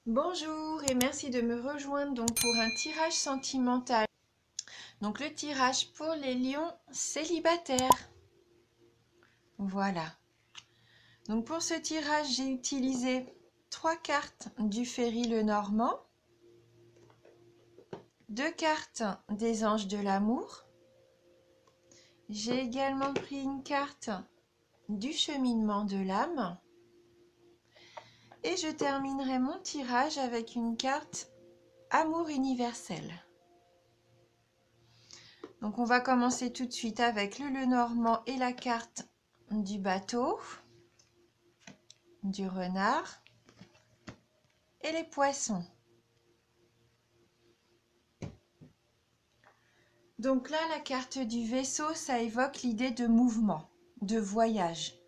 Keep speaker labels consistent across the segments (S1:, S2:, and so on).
S1: Bonjour et merci de me rejoindre donc pour un tirage sentimental. Donc le tirage pour les lions célibataires. Voilà. Donc pour ce tirage, j'ai utilisé 3 cartes du Ferry Lenormand, 2 cartes des Anges de l'amour. J'ai également pris une carte du Cheminement de l'âme. Et je terminerai mon tirage avec une carte Amour universel. Donc on va commencer tout de suite avec le Lenormand et la carte du bateau, du renard et les poissons. Donc là, la carte du vaisseau, ça évoque l'idée de mouvement, de voyage.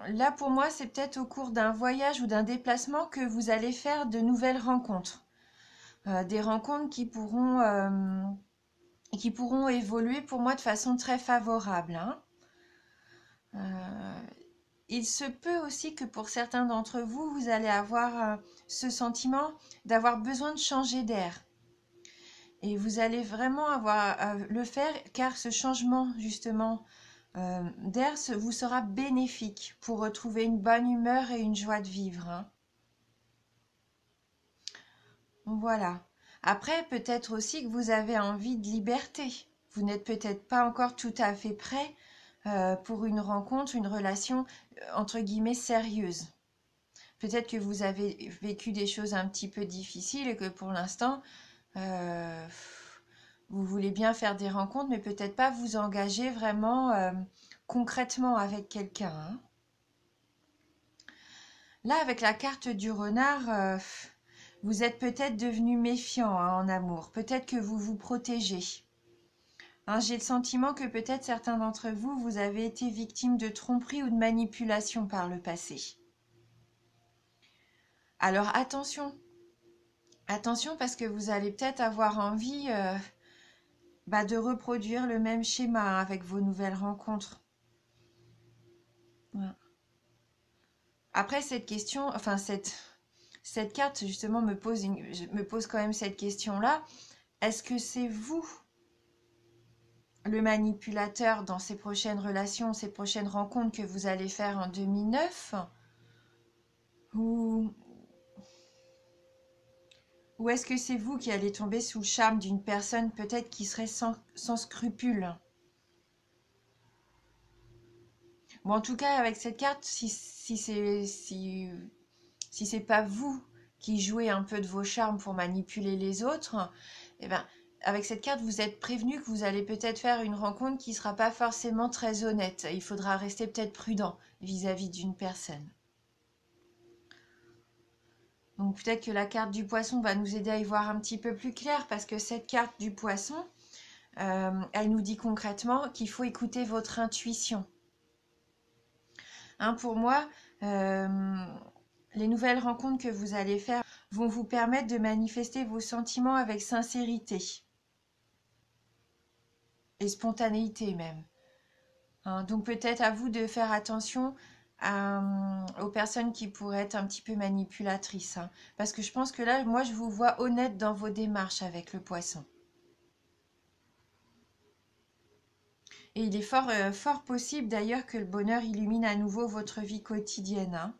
S1: Là, pour moi, c'est peut-être au cours d'un voyage ou d'un déplacement que vous allez faire de nouvelles rencontres. Des rencontres qui pourront évoluer pour moi de façon très favorable, hein. Il se peut aussi que pour certains d'entre vous, vous allez avoir ce sentiment d'avoir besoin de changer d'air. Et vous allez vraiment avoir le faire car ce changement justement d'air vous sera bénéfique pour retrouver une bonne humeur et une joie de vivre, hein. Voilà. Après, peut-être aussi que vous avez envie de liberté. Vous n'êtes peut-être pas encore tout à fait prêt pour une rencontre, une relation entre guillemets sérieuse. Peut-être que vous avez vécu des choses un petit peu difficiles et que pour l'instant, euh, vous voulez bien faire des rencontres, mais peut-être pas vous engager vraiment concrètement avec quelqu'un, hein. Là, avec la carte du renard, vous êtes peut-être devenu méfiant, hein, en amour. Peut-être que vous vous protégez. Hein, j'ai le sentiment que peut-être certains d'entre vous, vous avez été victime de tromperie ou de manipulation par le passé. Alors attention, attention parce que vous allez peut-être avoir envie de reproduire le même schéma avec vos nouvelles rencontres. Ouais. Après cette question, enfin cette carte justement me pose quand même cette question-là. Est-ce que c'est vous le manipulateur dans ces prochaines relations, ces prochaines rencontres que vous allez faire en 2009 ou, ou est-ce que c'est vous qui allez tomber sous le charme d'une personne peut-être qui serait sans scrupules? Bon, en tout cas, avec cette carte, si c'est pas vous qui jouez un peu de vos charmes pour manipuler les autres, eh ben, avec cette carte, vous êtes prévenu que vous allez peut-être faire une rencontre qui ne sera pas forcément très honnête. Il faudra rester peut-être prudent vis-à-vis d'une personne. Donc peut-être que la carte du poisson va nous aider à y voir un petit peu plus clair parce que cette carte du poisson, elle nous dit concrètement qu'il faut écouter votre intuition. Hein, pour moi, les nouvelles rencontres que vous allez faire vont vous permettre de manifester vos sentiments avec sincérité et spontanéité même, hein. Donc peut-être à vous de faire attention aux personnes qui pourraient être un petit peu manipulatrices, hein. Parce que je pense que là, moi, je vous vois honnête dans vos démarches avec le poisson. Et il est fort possible d'ailleurs que le bonheur illumine à nouveau votre vie quotidienne, hein,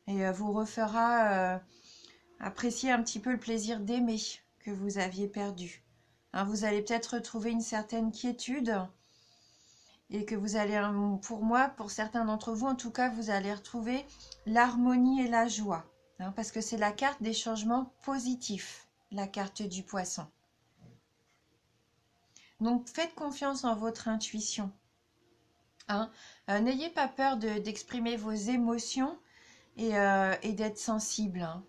S1: et vous refera apprécier un petit peu le plaisir d'aimer que vous aviez perdu, hein. Vous allez peut-être retrouver une certaine quiétude et que vous allez, pour moi, pour certains d'entre vous en tout cas, vous allez retrouver l'harmonie et la joie, hein, parce que c'est la carte des changements positifs, la carte du poisson. Donc faites confiance en votre intuition, hein. N'ayez pas peur d'exprimer vos émotions et d'être sensible, hein.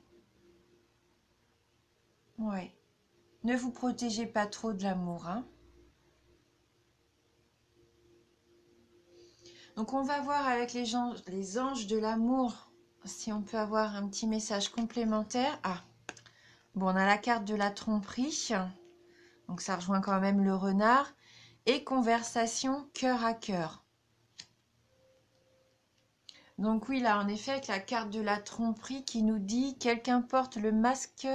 S1: Ouais. Ne vous protégez pas trop de l'amour, hein. Donc on va voir avec les anges de l'amour si on peut avoir un petit message complémentaire. Ah, bon, on a la carte de la tromperie, donc ça rejoint quand même le renard, et conversation cœur à cœur. Donc oui, là, en effet, avec la carte de la tromperie qui nous dit quelqu'un porte le masque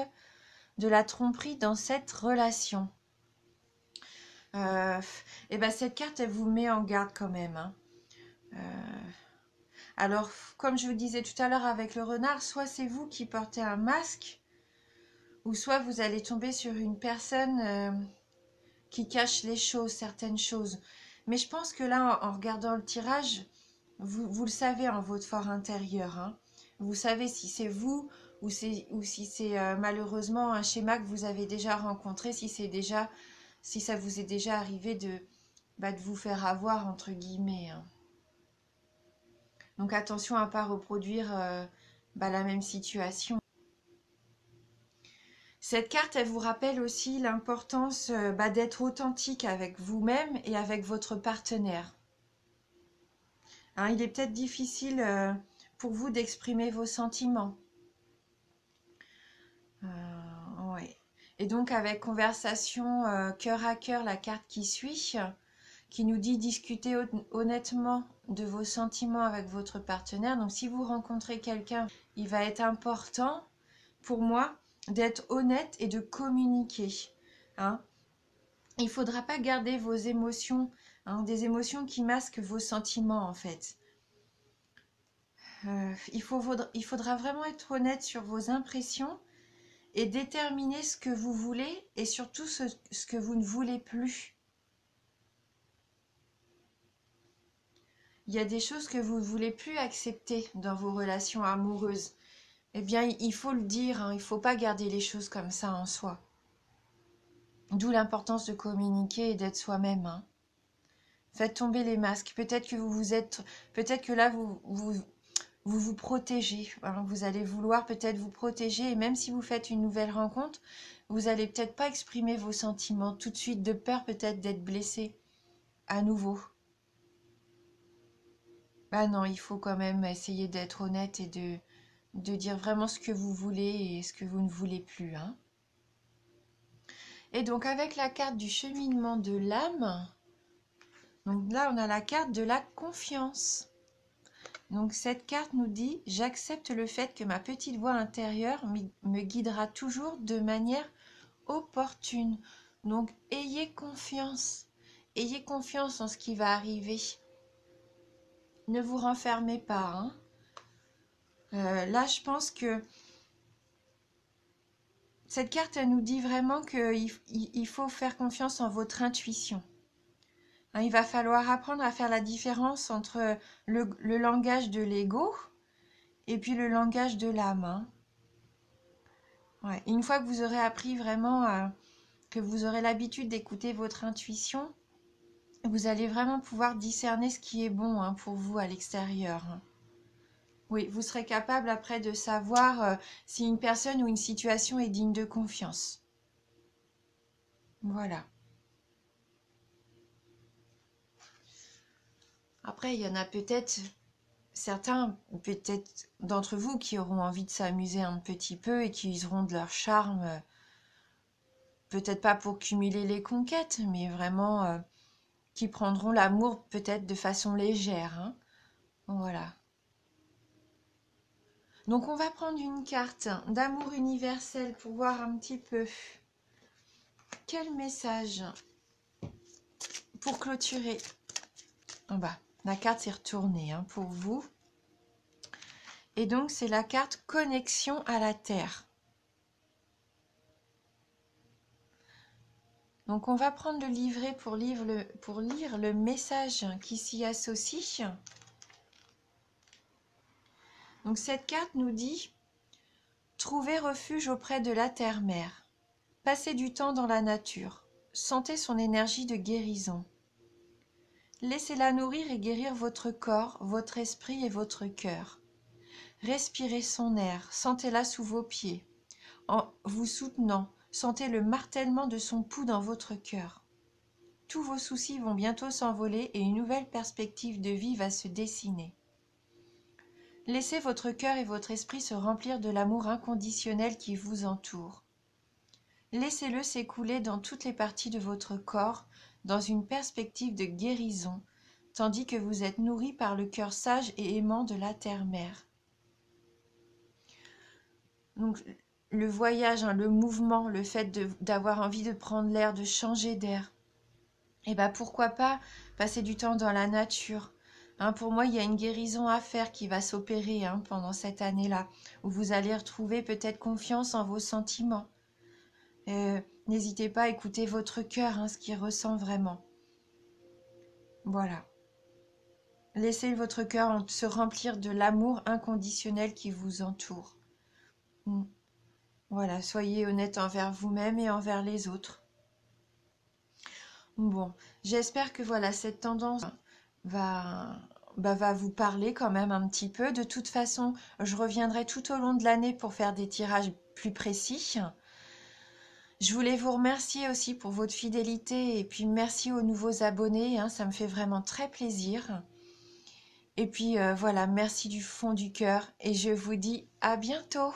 S1: de la tromperie dans cette relation. Et ben cette carte, elle vous met en garde quand même, hein. Alors, comme je vous disais tout à l'heure avec le renard, soit c'est vous qui portez un masque, ou soit vous allez tomber sur une personne qui cache les choses, certaines choses. Mais je pense que là, en regardant le tirage, vous le savez en votre fort intérieur, hein. Vous savez si c'est vous ou si c'est malheureusement un schéma que vous avez déjà rencontré, si ça vous est déjà arrivé de vous faire avoir, entre guillemets, hein. Donc attention à ne pas reproduire la même situation. Cette carte, elle vous rappelle aussi l'importance d'être authentique avec vous-même et avec votre partenaire. Hein, il est peut-être difficile pour vous d'exprimer vos sentiments. Ouais. Et donc avec conversation cœur à cœur, la carte qui suit, qui nous dit discuter honnêtement de vos sentiments avec votre partenaire. Donc si vous rencontrez quelqu'un, il va être important pour moi d'être honnête et de communiquer, hein. Il ne faudra pas garder vos émotions, hein, des émotions qui masquent vos sentiments en fait. Il faudra vraiment être honnête sur vos impressions et déterminer ce que vous voulez et surtout ce que vous ne voulez plus. Il y a des choses que vous ne voulez plus accepter dans vos relations amoureuses. Eh bien, il faut le dire, hein, il ne faut pas garder les choses comme ça en soi. D'où l'importance de communiquer et d'être soi-même, hein. Faites tomber les masques. Peut-être que là, vous protégez, hein. Vous allez vouloir peut-être vous protéger. Et même si vous faites une nouvelle rencontre, vous allez peut-être pas exprimer vos sentiments tout de suite, de peur peut-être d'être blessé à nouveau. Bah non, il faut quand même essayer d'être honnête et de dire vraiment ce que vous voulez et ce que vous ne voulez plus, hein. Et donc avec la carte du cheminement de l'âme, donc là on a la carte de la confiance. Donc cette carte nous dit « J'accepte le fait que ma petite voix intérieure me guidera toujours de manière opportune. » Donc ayez confiance en ce qui va arriver. Ne vous renfermez pas, hein. Là je pense que cette carte, elle nous dit vraiment qu'il faut faire confiance en votre intuition. Hein, il va falloir apprendre à faire la différence entre le langage de l'ego et puis le langage de l'âme, hein. Ouais. Une fois que vous aurez appris vraiment, que vous aurez l'habitude d'écouter votre intuition, vous allez vraiment pouvoir discerner ce qui est bon, hein, pour vous à l'extérieur, hein. Oui, vous serez capable après de savoir si une personne ou une situation est digne de confiance. Voilà. Après, il y en a peut-être certains, peut-être d'entre vous, qui auront envie de s'amuser un petit peu et qui useront de leur charme, peut-être pas pour cumuler les conquêtes, mais vraiment qui prendront l'amour peut-être de façon légère, hein. Voilà. Donc on va prendre une carte d'amour universel pour voir un petit peu quel message pour clôturer. En bas, la carte s'est retournée, hein, pour vous. Et donc c'est la carte connexion à la terre. Donc on va prendre le livret pour lire le message qui s'y associe. Donc cette carte nous dit « Trouver refuge auprès de la terre-mère. Passez du temps dans la nature. Sentez son énergie de guérison. Laissez-la nourrir et guérir votre corps, votre esprit et votre cœur. Respirez son air, sentez-la sous vos pieds. En vous soutenant, sentez le martèlement de son pouls dans votre cœur. Tous vos soucis vont bientôt s'envoler et une nouvelle perspective de vie va se dessiner. Laissez votre cœur et votre esprit se remplir de l'amour inconditionnel qui vous entoure. Laissez-le s'écouler dans toutes les parties de votre corps, dans une perspective de guérison, tandis que vous êtes nourri par le cœur sage et aimant de la terre-mère. Donc, le voyage, hein, le mouvement, le fait d'avoir envie de prendre l'air, de changer d'air, et ben pourquoi pas passer du temps dans la nature. Hein, pour moi, il y a une guérison à faire qui va s'opérer pendant cette année-là, où vous allez retrouver peut-être confiance en vos sentiments. N'hésitez pas à écouter votre cœur, ce qu'il ressent vraiment. Voilà. Laissez votre cœur se remplir de l'amour inconditionnel qui vous entoure. Voilà, soyez honnête envers vous-même et envers les autres. Bon, j'espère que voilà, cette tendance va vous parler quand même un petit peu. De toute façon, je reviendrai tout au long de l'année pour faire des tirages plus précis. Je voulais vous remercier aussi pour votre fidélité et puis merci aux nouveaux abonnés, ça me fait vraiment très plaisir. Et puis voilà, merci du fond du cœur et je vous dis à bientôt.